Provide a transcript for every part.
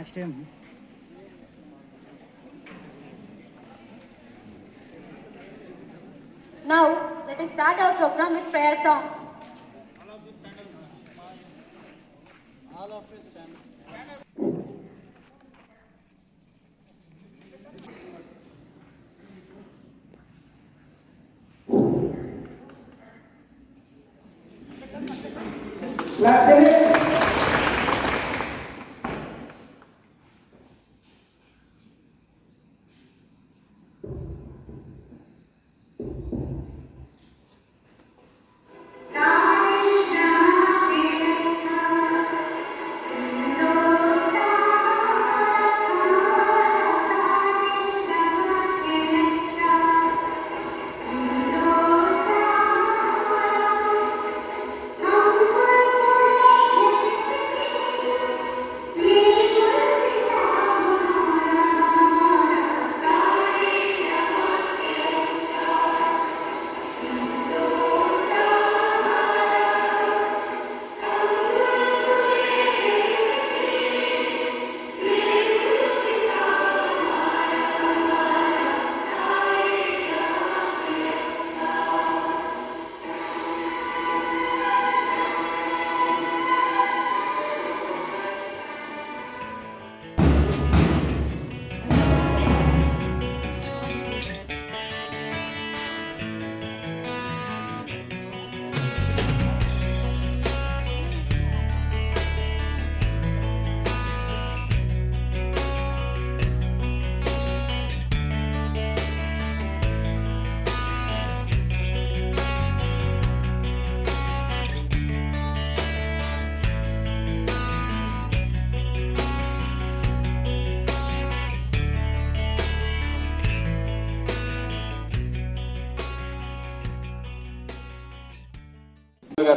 Next time Now, let us start our program with prayer song. All of you stand.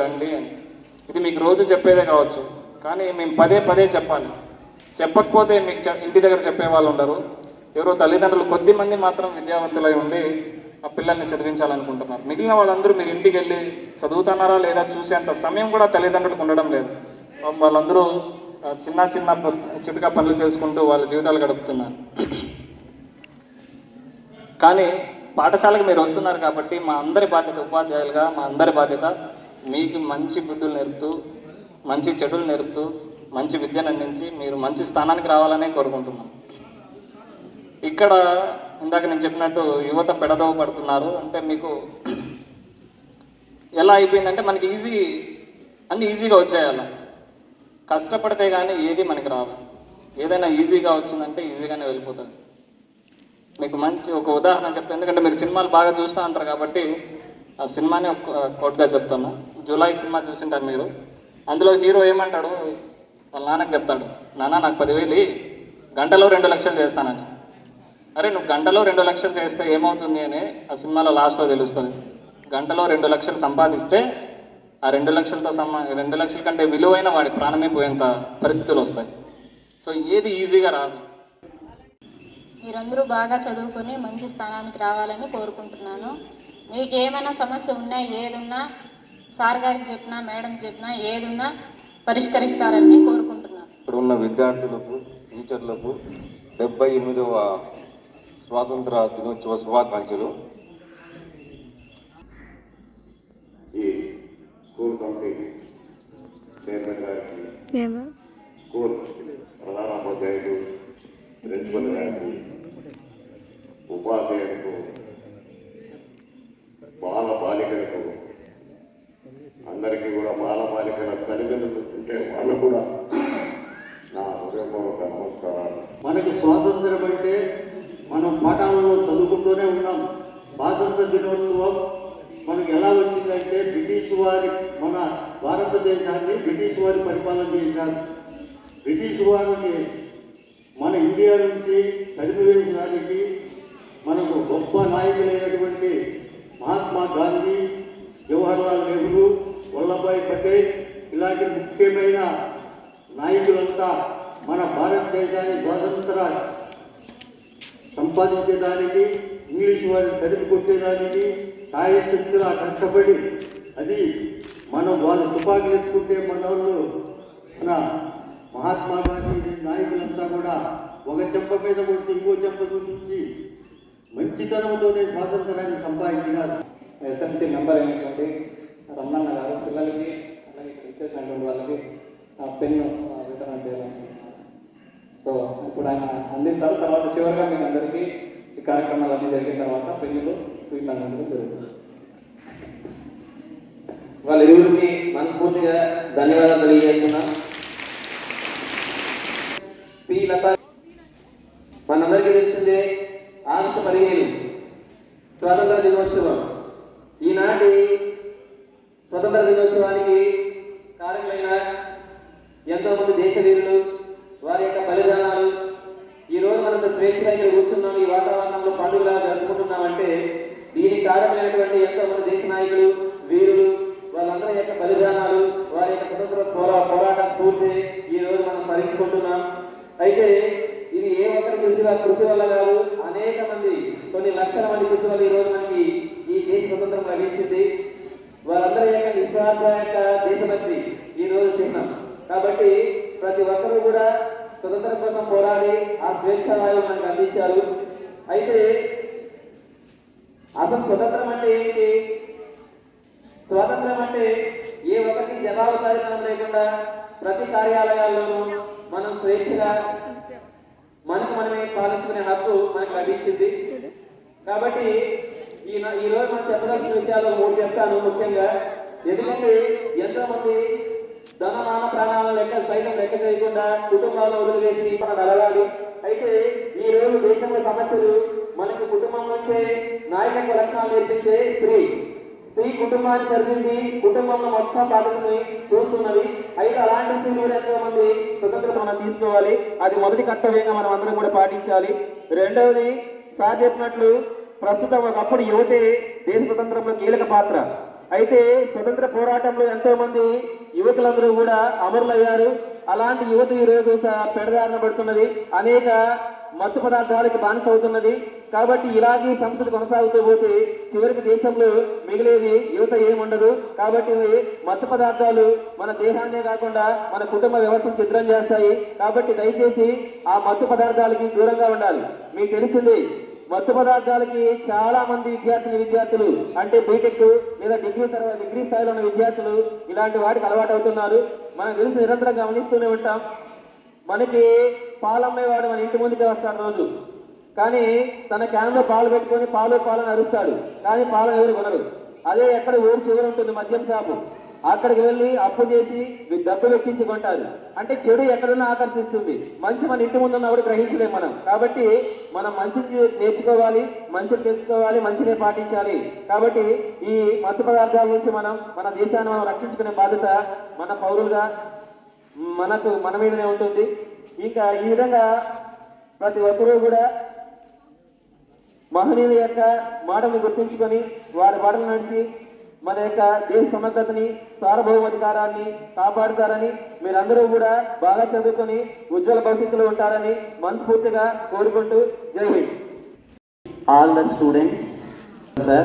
రండి అని ఇది మీకు రోజు చెప్పేదే కావచ్చు, కానీ మేము పదే పదే చెప్పాలి. చెప్పకపోతే మీకు ఇంటి దగ్గర చెప్పే వాళ్ళు ఉండరు. ఎవరో తల్లిదండ్రులు కొద్ది మంది మాత్రం విద్యావంతులై ఉండి ఆ పిల్లల్ని చదివించాలనుకుంటున్నారు. మిగిలిన వాళ్ళందరూ మీరు ఇంటికి వెళ్ళి చదువుతున్నారా లేదా చూసేంత సమయం కూడా తల్లిదండ్రులకు ఉండడం లేదు. వాళ్ళందరూ చిన్న చిన్న చిటుకా పనులు చేసుకుంటూ వాళ్ళ జీవితాలు గడుపుతున్నారు. కానీ పాఠశాలకు మీరు వస్తున్నారు కాబట్టి మా అందరి బాధ్యత, ఉపాధ్యాయులుగా మా అందరి బాధ్యత మీకు మంచి బుద్ధులు నేర్పుతూ, మంచి చెడులు నేర్పుతూ, మంచి విద్యను అందించి మీరు మంచి స్థానానికి రావాలనే కోరుకుంటున్నాం. ఇక్కడ ఇందాక నేను చెప్పినట్టు యువత పెడదవ పడుతున్నారు అంటే మీకు ఎలా అయిపోయిందంటే మనకి అన్నీ ఈజీగా వచ్చేయాలి. కష్టపడితే కానీ ఏది మనకి రాదు. ఏదైనా ఈజీగా వచ్చిందంటే ఈజీగానే వెళ్ళిపోతుంది. మీకు మంచి ఒక ఉదాహరణ చెప్తాను, ఎందుకంటే మీరు సినిమాలు బాగా చూస్తూ ఉంటారు కాబట్టి ఆ సినిమాని ఒక కోట్గా చెప్తాను. జూలై సినిమా చూసింటారు మీరు. అందులో హీరో ఏమంటాడు, వాళ్ళ నాన్నకి చెప్తాడు, నాన్న నాకు 10,000 గంటలో 2 లక్షలు చేస్తానని. అరే నువ్వు గంటలో 2 లక్షలు చేస్తే ఏమవుతుంది అని ఆ సినిమాలో లాస్ట్లో తెలుస్తుంది. గంటలో 2 లక్షలు సంపాదిస్తే ఆ 2 లక్షలతో 2 లక్షల కంటే విలువైన వాడి ప్రాణమే పోయేంత పరిస్థితులు వస్తాయి. సో ఏది ఈజీగా రాదు. మీరందరూ బాగా చదువుకొని మంచి స్థానానికి రావాలని కోరుకుంటున్నాను. మీకు ఏమైనా సమస్య ఉన్నా, ఏదున్నా సార్ గారికి చెప్పినా, మేడం చెప్పినా, ఏదున్నా పరిష్కరిస్తారని కోరుకుంటున్నాను. ఇక్కడ ఉన్న విద్యార్థులకు, టీచర్లకు 78వ స్వాతంత్ర దినోత్సవ శుభాకాంక్షలు. ఈ స్కూల్ కమిటీ చైర్మన్ గారికి, స్కూల్ ప్రధానోపాధ్యాయులు, ప్రిన్సిపల్ గారికి, ఉపాధ్యాయులకు, బాల బాలికలకు అందరికీ కూడా, బాల బాలికల తల్లిదండ్రులు ఉంటే వాళ్ళు కూడా నా హృదయపూర్వక నమస్కారాలు. మనకి స్వాతంత్రం అంటే మనం పాఠాలలో చదువుకుంటూనే ఉన్నాం. స్వాతంత్ర దినోత్సవం మనకు ఎలా వచ్చిందంటే బ్రిటిష్ వారి, మన భారతదేశాన్ని బ్రిటిష్ వారి పరిపాలన చేశారు. బ్రిటిష్ వారిని మన ఇండియా నుంచి తరిమివేయడానికి మనకు గొప్ప నాయకులైనటువంటి మహాత్మా గాంధీ, జవహర్లాల్ నెహ్రూ, వల్లభాయ్ పటేల్ ఇలాంటి ముఖ్యమైన నాయకులంతా మన భారతదేశాన్ని స్వాతంత్ర సంపాదించేదానికి, ఇంగ్లీష్ వారిని తరిమి కొట్టేదానికి సాయశక్తులా కష్టపడి, అది మనం వాళ్ళు తుపాకులు ఎత్తుకుంటే మన వాళ్ళు మన మహాత్మా గాంధీ నాయకులంతా కూడా ఒక చెంప మీద కొట్టి ఇంకో చెంప చూపించి మంచితనంతోనే స్వాతంత్రాన్ని సంపాదించినారు. ఎస్ఎంసీ మెంబర్ అయినటువంటి రమణన్న గారు పిల్లలకి అలాగే ఇక్కడ ఇచ్చేసినటువంటి వాళ్ళకి పెన్ను వితరణ చేయాలనుకుంటున్నారు. సో ఇప్పుడు ఆయన అందిస్తారు. తర్వాత చివరిగా మీకు అందరికీ ఈ కార్యక్రమాలు అన్నీ జరిగిన తర్వాత పెన్నులు స్వీట్లు అందించడం జరుగుతుంది. వాళ్ళ ఇరువురికి మనస్ఫూర్తిగా ధన్యవాదాలు తెలియజేస్తున్నాం. పి లత మనందరికీ తెలిసిందే ఆగస్టు 15 స్వాతంత్ర దినోత్సవం. ఈనాటి స్వతంత్ర దినోత్సవానికి కారకులైన ఎంతోమంది దేశవీరులు వారి యొక్క బలిదానాలు ఈరోజు మనం స్వేచ్ఛగా ఇక్కడ కూర్చున్నాం, ఈ వాతావరణంలో పండుగలా జరుపుకుంటున్నామంటే దీనికి కారణమైనటువంటి ఎంతోమంది దేశ నాయకులు వీరులు వాళ్ళందరి యొక్క బలిదానాలు వారి యొక్క స్వతంత్ర పోరాట స్ఫూర్తి ఈ రోజు మనం స్మరించుకుంటున్నాం. అయితే ఇది ఏ ఒక్కరి కృషి వల్ల కాదు, అనేక మంది కొన్ని లక్షల మంది కృషి వల్ల ఈ రోజు మనకి ఈ దేశ స్వతంత్రం లభించింది. వాళ్ళందరి యొక్క నిస్వార్థ యొక్క దేశభక్తి ఈ రోజు చిహ్నం. కాబట్టి ప్రతి ఒక్కరూ కూడా స్వతంత్రం కోసం పోరాడి ఆ స్వేచ్ఛ వాయువు మనకు అందించారు. అయితే అసలు స్వతంత్రం అంటే ఏంటి? స్వాతంత్రం అంటే ఏ ఒక్కరికి జవాబుదారీతనం లేకుండా ప్రతి కార్యాలయాల్లోనూ మనం స్వేచ్ఛగా మనకు మనమే పాలించుకునే హక్కు మనకు లభించింది. కాబట్టి ఈ రోజు మనం చెప్పదలసిన విషయాలు 3 చెప్తాను ముఖ్యంగా. ఎందుకంటే ఎంతో మంది ధనమాన ప్రాణాలను సైతం లెక్క చేయకుండా కుటుంబాలను వదిలివేసి మనం అడగాలి. అయితే ఈ రోజు దేశంలో సమస్యలు మనకి కుటుంబం నుంచే నాయకత్వ లక్షణాలు నేర్పించే స్త్రీ కుటుంబాన్ని సరిదిద్ది కుటుంబంలో మొత్తం బాధ్యతని చూస్తున్నది. అయితే అలాంటి స్త్రీలు కూడా ఎంతో మంది స్వతంత్రత మనం తీసుకోవాలి. అది మొదటి కర్తవ్యంగా మనం అందరం కూడా పాటించాలి. రెండవది సార్ చెప్పినట్లు ప్రస్తుతం ఒకప్పుడు యువతే దేశ స్వతంత్రంలో కీలక పాత్ర. అయితే స్వతంత్ర పోరాటంలో ఎంతో మంది యువకులందరూ కూడా అమరులయ్యారు. అలాంటి యువత ఈ రోజు పెడదారిన పడుతున్నది, అనేక మత్తు పదార్థాలకు బానిస అవుతున్నది. కాబట్టి ఇలాగే సంస్కృతి కొనసాగుతూ పోతే చివరికి దేశంలో మిగిలేది యువత ఏముండదు. కాబట్టి మత్తు పదార్థాలు మన దేహాన్నే కాకుండా మన కుటుంబ వ్యవస్థను చిత్రం చేస్తాయి. కాబట్టి దయచేసి ఆ మత్తు పదార్థాలకి దూరంగా ఉండాలి. మీకు తెలిసింది మత్తు పదార్థాలకి చాలా మంది విద్యార్థులు అంటే బీటెక్ లేదా డిగ్రీ స్థాయిలో ఉన్న విద్యార్థులు ఇలాంటి వాటికి అలవాటు అవుతున్నారు. మనకు తెలిసి నిరంతరం గమనిస్తూనే ఉంటాం. మనకి పాలమ్మేవాడు మన ఇంటి ముందుకే వస్తాడు రోజు, కానీ తన క్యాన్లో పాలు పెట్టుకొని పాలని అరుస్తాడు, కానీ పాలను ఎవరు కొనరు. అదే ఎక్కడ ఊరు చివరి ఉంటుంది మద్యం షాపు, అక్కడికి వెళ్ళి అప్పు చేసి డబ్బు వెచ్చించి కొంటారు. అంటే చెడు ఎక్కడున్నా ఆకర్షిస్తుంది, మంచి మన ఇంటి ముందు ఉన్నప్పుడు గ్రహించలేం మనం. కాబట్టి మనం మంచిని నేర్చుకోవాలి, మంచిని తెలుసుకోవాలి, మంచినే పాటించాలి. కాబట్టి ఈ మత్తు పదార్థాల నుంచి మన దేశాన్ని మనం రక్షించుకునే బాధ్యత మన పౌరులుగా మన మీదనే ఉంటుంది. ఇంకా ఈ విధంగా ప్రతి ఒక్కరూ కూడా మహనీయుల యొక్క మాటను గుర్తుంచుకొని వారి బాటలు నడిచి మన యొక్క దేశ సమగ్రతని సార్వభౌమాధికారాన్ని కాపాడుతారని మీరందరూ కూడా బాగా చదువుకొని ఉజ్వల భవిష్యత్తులో ఉంటారని మనస్ఫూర్తిగా కోరుకుంటూ జై Hind. All the students, sir,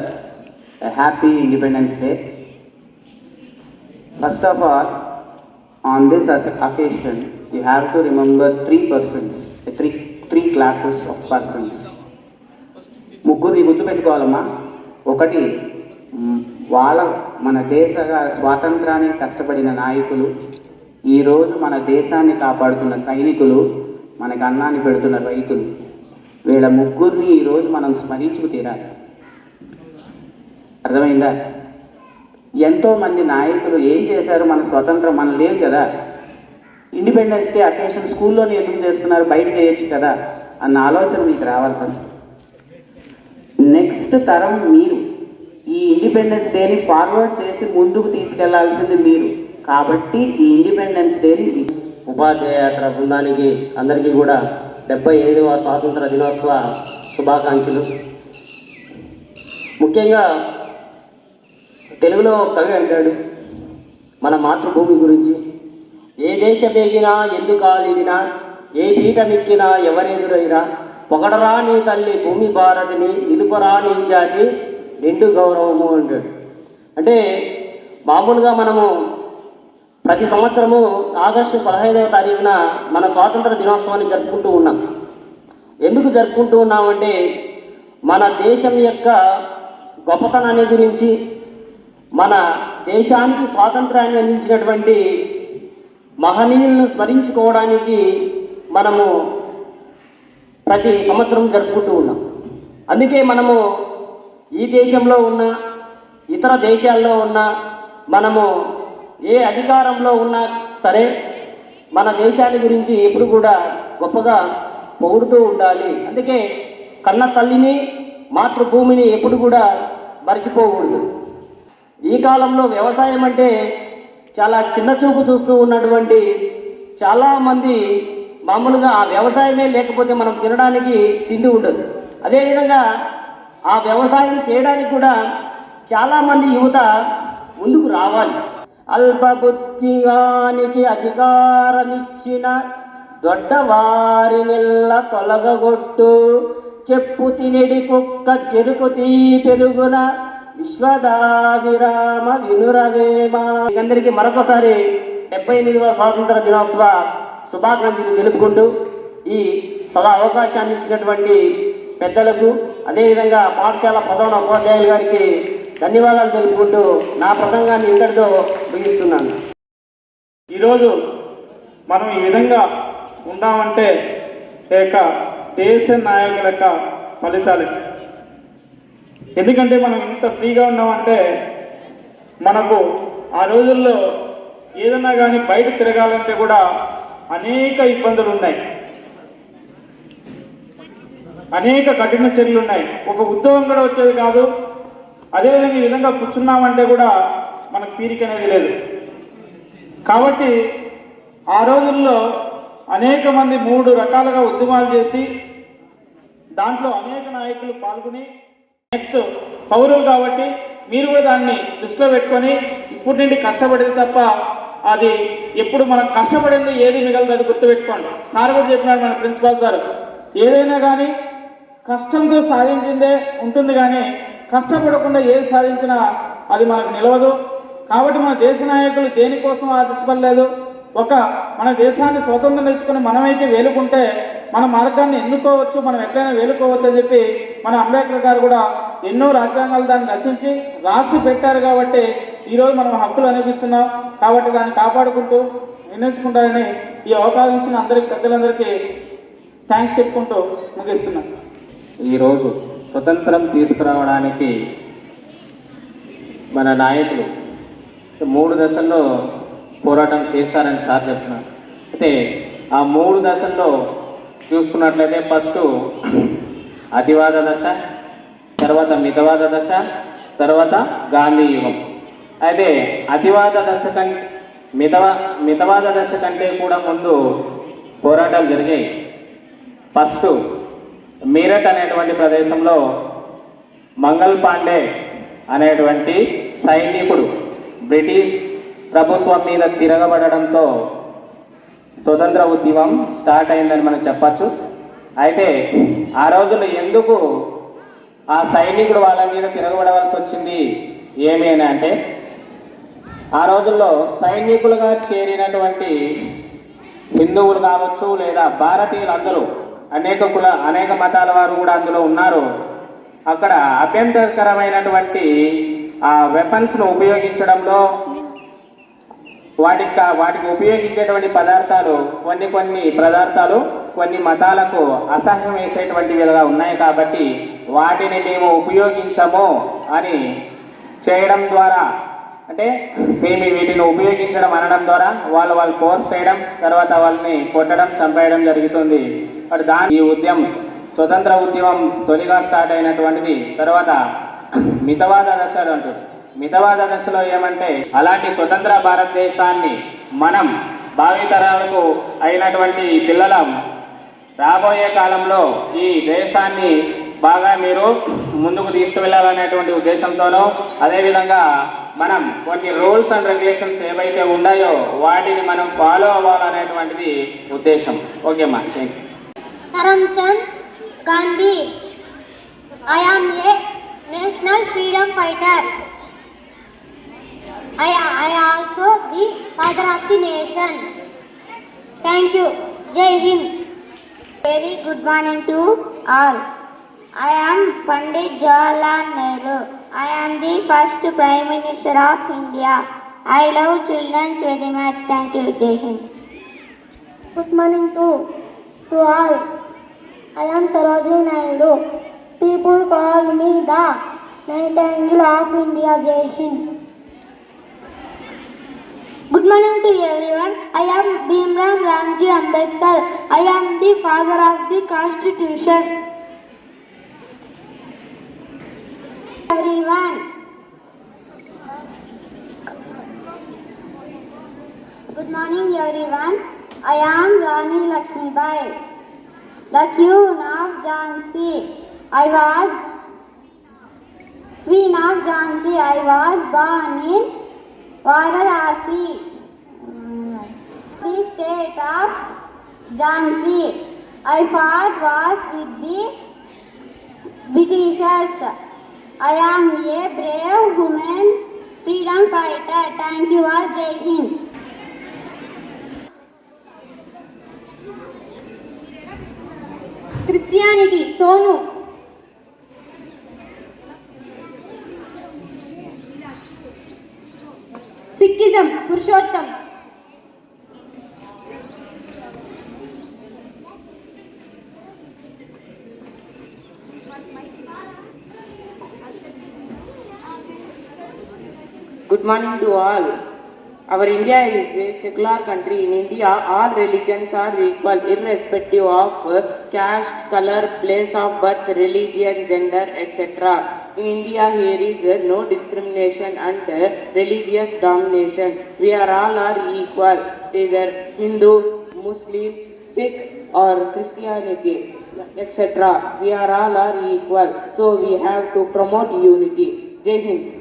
a happy Independence Day. First of all, on this occasion, you have to remember 3 persons, three classes of persons. ముగ్గురిని గుర్తుపెట్టుకోవాలమ్మా. ఒకటి మన దేశ స్వాతంత్రానికి కష్టపడిన నాయకులు, ఈరోజు మన దేశాన్ని కాపాడుతున్న సైనికులు, మనకు అన్నాన్ని పెడుతున్న రైతులు. వీళ్ళ ముగ్గురిని ఈరోజు మనం స్మరించుకు తీరాలి. అర్థమైందా? ఎంతో మంది నాయకులు ఏం చేశారు? మన స్వతంత్రం మనం లేదు కదా, ఇండిపెండెన్స్ డే అకేషన్ స్కూల్లోనే ఎందుకు చేస్తున్నారు, బయటకు వేయచ్చు కదా అన్న ఆలోచన మీకు రావాలి. ఫస్ట్ నెక్స్ట్ తరం మీరు ఈ ఇండిపెండెన్స్ డేని ఫార్వర్డ్ చేసి ముందుకు తీసుకెళ్లాల్సింది మీరు. కాబట్టి ఈ ఇండిపెండెన్స్ డేని ఉపాధ్యాయ బృందానికి అందరికీ కూడా 75వ స్వాతంత్ర దినోత్సవ శుభాకాంక్షలు. ముఖ్యంగా తెలుగులో కవి అంటాడు మన మాతృభూమి గురించి, ఏ దేశమేగినా ఎందుకాలినా ఏ పీఠమెక్కినా ఎవరెదురైనా పొగడరా నీ తల్లి భూమి భారతిని నిలుపరా నీ జాతి నిండు గౌరవము అంటాడు. అంటే మామూలుగా మనము ప్రతి సంవత్సరము ఆగస్టు 15వ తారీఖున మన స్వాతంత్ర దినోత్సవాన్ని జరుపుకుంటూ ఉన్నాం. ఎందుకు జరుపుకుంటూ ఉన్నామంటే మన దేశం యొక్క గొప్పతనాన్ని గురించి, మన దేశానికి స్వాతంత్రాన్ని అందించినటువంటి మహనీయులను స్మరించుకోవడానికి మనము ప్రతి సంవత్సరం జరుపుకుంటూ ఉన్నాం. అందుకే మనము ఈ దేశంలో ఉన్న, ఇతర దేశాల్లో ఉన్న, మనము ఏ అధికారంలో ఉన్నా సరే మన దేశాన్ని గురించి ఎప్పుడు కూడా గొప్పగా పొగుడుతూ ఉండాలి. అందుకే కన్న తల్లిని, మాతృభూమిని ఎప్పుడు కూడా మర్చిపోకూడదు. ఈ కాలంలో వ్యవసాయం అంటే చాలా చిన్న చూపు చూస్తూ ఉన్నటువంటి చాలామంది మామూలుగా ఆ వ్యవసాయమే లేకపోతే మనం తినడానికి తిండి ఉండదు. అదేవిధంగా ఆ వ్యవసాయం చేయడానికి కూడా చాలామంది యువత ముందుకు రావాలి. అల్పబుద్ధిగానికి అధికారమిచ్చిన దొడ్డవారినెల్ల తొలగగొట్టు, చెప్పు తినెడి కుక్క చెరుకు తీ పెరుగున విశ్వదాభిరామ వినురవేమ. అందరికీ మరొకసారి 78వ స్వాతంత్ర దినోత్సవ శుభాకాంక్షలు తెలుపుకుంటూ ఈ సదా అవకాశాన్ని ఇచ్చినటువంటి పెద్దలకు, అదేవిధంగా పాఠశాల ప్రధాన ఉపాధ్యాయులు గారికి ధన్యవాదాలు తెలుపుకుంటూ నా ప్రసంగాన్ని ఇంతటితో ముగిస్తున్నాను. ఈరోజు మనం ఈ విధంగా ఉన్నామంటే లేక దేశ నాయకుల యొక్క ఫలితాలే. ఎందుకంటే మనం ఇంత ఫ్రీగా ఉన్నామంటే మనకు ఆ రోజుల్లో ఏదన్నా కానీ బయట తిరగాలంటే కూడా అనేక ఇబ్బందులు ఉన్నాయి, అనేక కఠిన చర్యలు ఉన్నాయి. ఒక ఉద్యోగం కూడా వచ్చేది కాదు. అదేవిధంగా ఈ విధంగా కూర్చున్నామంటే కూడా మనకు తీరిక అనేది లేదు. కాబట్టి ఆ రోజుల్లో అనేక మంది 3 రకాలుగా ఉద్యమాలు చేసి దాంట్లో అనేక నాయకులు పాల్గొని, నెక్స్ట్ పౌరులు కాబట్టి మీరు కూడా దాన్ని దృష్టిలో పెట్టుకొని ఇప్పటి నుండి కష్టపడేది తప్ప అది ఎప్పుడు మనం కష్టపడింది ఏది మిగలదు, అది గుర్తుపెట్టుకోండి. సార్ కూడా చెప్పినాడు మన ప్రిన్సిపాల్ సార్, ఏదైనా కానీ కష్టంతో సాధించిందే ఉంటుంది, కానీ కష్టపడకుండా ఏది సాధించినా అది మనకు నిలవదు. కాబట్టి మన దేశ నాయకులు దేనికోసం ఆశించబడలేదు. మన దేశాన్ని స్వతంత్రం తెచ్చుకుని మనమైతే వేలుకుంటే మన మార్గాన్ని ఎన్నుకోవచ్చు, మనం ఎట్లయినా వేలుకోవచ్చు అని చెప్పి మన అంబేద్కర్ గారు కూడా ఎన్నో రాజ్యాంగాలు దాన్ని రచించి రాసి పెట్టారు. కాబట్టి ఈరోజు మనం హక్కులు అనిపిస్తున్నాం. కాబట్టి దాన్ని కాపాడుకుంటూ నిర్ణయించుకుంటారని ఈ అవకాశం ఇచ్చిన అందరికీ, పెద్దలందరికీ థ్యాంక్స్ చెప్పుకుంటూ ముగిస్తున్నాం. ఈరోజు స్వతంత్రం తీసుకురావడానికి మన నాయకులు 3 దశల్లో పోరాటం చేశారని సార్ చెప్తున్నారు. అయితే ఆ 3 దశల్లో చూసుకున్నట్లయితే ఫస్ట్ అతివాద దశ, తర్వాత మితవాద దశ, తర్వాత గాంధీ యుగం. అయితే అతివాద దశ కంటే మితవాద దశ కంటే కూడా ముందు పోరాటాలు జరిగాయి. ఫస్ట్ మీరట్ అనేటువంటి ప్రదేశంలో మంగల్ పాండే అనేటువంటి సైనికుడు బ్రిటిష్ ప్రభుత్వం మీద తిరగబడడంతో స్వతంత్ర ఉద్యమం స్టార్ట్ అయిందని మనం చెప్పచ్చు. అయితే ఆ రోజుల్లో ఎందుకు ఆ సైనికుడు వాళ్ళ మీద తిరగబడవలసి వచ్చింది ఏమి అని అంటే, ఆ రోజుల్లో సైనికులుగా చేరినటువంటి హిందువులు కావచ్చు లేదా భారతీయులందరూ అనేక మతాల వారు కూడా అందులో ఉన్నారు. అక్కడ అభ్యంతరకరమైనటువంటి ఆ వెపన్స్ను ఉపయోగించడంలో వాటికి ఉపయోగించేటువంటి పదార్థాలు కొన్ని మతాలకు అసహ్యం వేసేటువంటివిగా ఉన్నాయి. కాబట్టి వాటిని మేము ఉపయోగించము అని చేయడం ద్వారా, అంటే మేము వీటిని ఉపయోగించడం అనడం ద్వారా వాళ్ళు ఫోర్స్ చేయడం, తర్వాత వాళ్ళని కొట్టడం, చంపేయడం జరుగుతుంది. మరి ఈ స్వతంత్ర ఉద్యమం తొలిగా స్టార్ట్ అయినటువంటిది. తర్వాత మితవాద దశలు అంటారు. మితవాద దశలో ఏమంటే, అలాంటి స్వతంత్ర భారతదేశాన్ని మనం భావితరాలకు అయినటువంటి పిల్లలం రాబోయే కాలంలో ఈ దేశాన్ని బాగా మీరు ముందుకు తీసుకువెళ్ళాలనేటువంటి ఉద్దేశంతోనూ, అదేవిధంగా మనం కొన్ని రూల్స్ అండ్ రెగ్యులేషన్స్ ఏవైతే ఉన్నాయో వాటిని మనం ఫాలో అవ్వాలనేటువంటిది ఉద్దేశం. ఓకేమ్మా, thank you. Karamchand Gandhi. I am a national freedom fighter. I also the father of the nation. Thank you. Jai Hind. Very good morning to all. I am Pandit Jawaharlal Nehru. I am the first Prime Minister of India. I love children very much. Thank you. Jai Hind. Good morning to all. I am Sarojini Naidu. People call me the Nightingale of India. Jai Hind. Good morning to everyone. I am Bhimrao Ramji Ambedkar. I am the father of the Constitution. Everyone. Good morning everyone. I am Rani Lakshmibai, the Queen of Jhansi. Queen of Jhansi. I was born in Varanasi, the state of Jhansi. I fought wars with the Britishers. I am a brave woman, freedom fighter. Thank you all. Jai Hind. Christianity, Sonu. Sikhism, Purushottam. Good morning to all. Our India is a secular country. In India, all religions are equal, irrespective of caste, color, place of birth, religion, gender, etc. In India, here is no discrimination and religious domination. We are all equal, either Hindu, Muslim, Sikh, or Christianity, etc. We are all equal, so we have to promote unity. Jai Hind.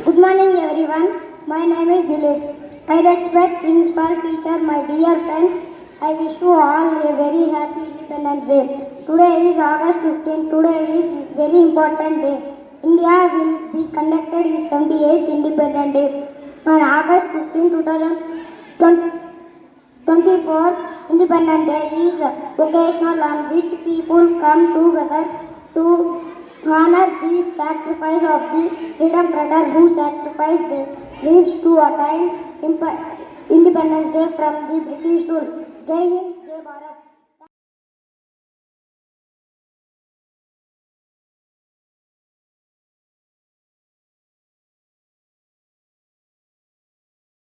Good morning everyone. My name is Dilip. I respect principal, teacher, my dear friends. I wish you all a very happy Independence Day. Today is August 15. Today is very important day. India will be conducted its 78th Independence Day on August 15, 2024. Independence Day is occasional on which people come together to honor the sacrifice of the freedom fighters who sacrificed their lives to attain Independence Day from the British rule. Jai Hind, Jai Bharat.